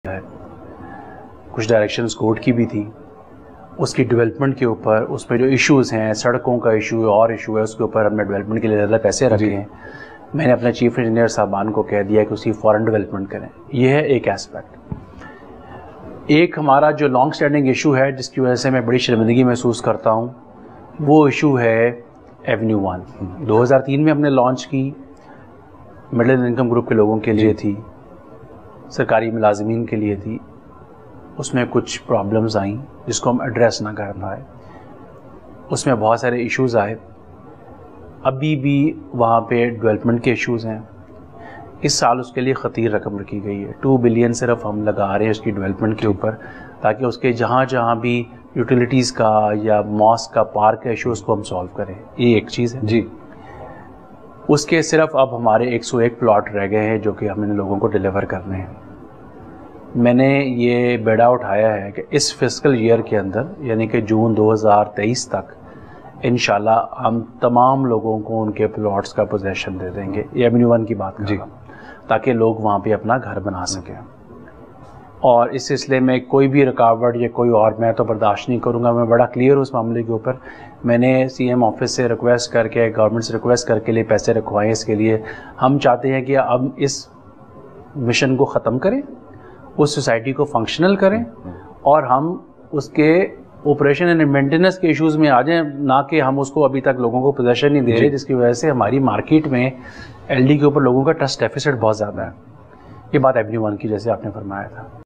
ہے. کچھ directions court کی بھی تھی اس کی ڈیولپمنٹ کے اوپر. اس میں جو ایشوز ہیں, سڑکوں کا ایشو ہے اور ایشو ہے, اس کے اوپر ہم نے ڈیولپمنٹ کے لیے زیادہ پیسے رکھے ہیں. میں نے اپنے چیف انجینئر صاحبان کو کہہ دیا کہ اس کی فوراً ڈیولپمنٹ کریں. یہ ہے ایک اسپیکٹ. ایک ہمارا جو لانگ اسٹینڈنگ ایشو ہے جس کی وجہ سے میں بڑی شرمندگی محسوس کرتا ہوں, وہ ایشو ہے ایونیو 1. 2003 میں ہم نے لانچ کی, مڈل انکم گروپ کے لوگوں کے لیے تھی, سرکاری ملازمین کے لیے تھی. اس میں کچھ پرابلمز آئیں جس کو ہم ایڈریس نہ کر پائے. اس میں بہت سارے ایشوز آئے. ابھی بھی وہاں پہ ڈیولپمنٹ کے ایشوز ہیں. اس سال اس کے لیے خطیر رقم رکھی گئی ہے. 2 بلین صرف ہم لگا رہے ہیں اس کی ڈیولپمنٹ کے اوپر, تاکہ اس کے جہاں جہاں بھی یوٹیلیٹیز کا یا ماسک کا پارک کا ایشو اس کو ہم سالو کریں. یہ ایک چیز ہے جی. اس کے صرف اب ہمارے 101 پلاٹ رہ گئے ہیں جو کہ ہم نے لوگوں کو ڈیلیور کرنے ہیں. میں نے یہ بیڑا اٹھایا ہے کہ اس فسکل ایئر کے اندر یعنی کہ جون 2023 تک انشاءاللہ ہم تمام لوگوں کو ان کے پلاٹس کا پوزیشن دے دیں گے. یہ ایونیو 1 کی بات کر رہا ہوں, تاکہ لوگ وہاں پہ اپنا گھر بنا سکیں. اور اس سلسلے میں کوئی بھی رکاوٹ یا کوئی اور میں تو برداشت نہیں کروں گا. میں بڑا کلیئر اس معاملے کے اوپر. میں نے سی ایم آفس سے ریکویسٹ کر کے, گورنمنٹ سے ریکویسٹ کر کے لیے پیسے رکھوائے اس کے لیے. ہم چاہتے ہیں کہ اب اس مشن کو ختم کریں, اس سوسائٹی کو فنکشنل کریں, اور ہم اس کے آپریشن اینڈ مینٹیننس کے ایشوز میں آ جائیں, نہ کہ ہم اس کو ابھی تک لوگوں کو پوزیشن نہیں دے رہے, جس کی وجہ سے ہماری مارکیٹ میں ایل ڈی کے اوپر لوگوں کا ٹرسٹ ڈیفیسٹ بہت زیادہ ہے. یہ بات ایونیو 1 کی جیسے آپ نے فرمایا تھا.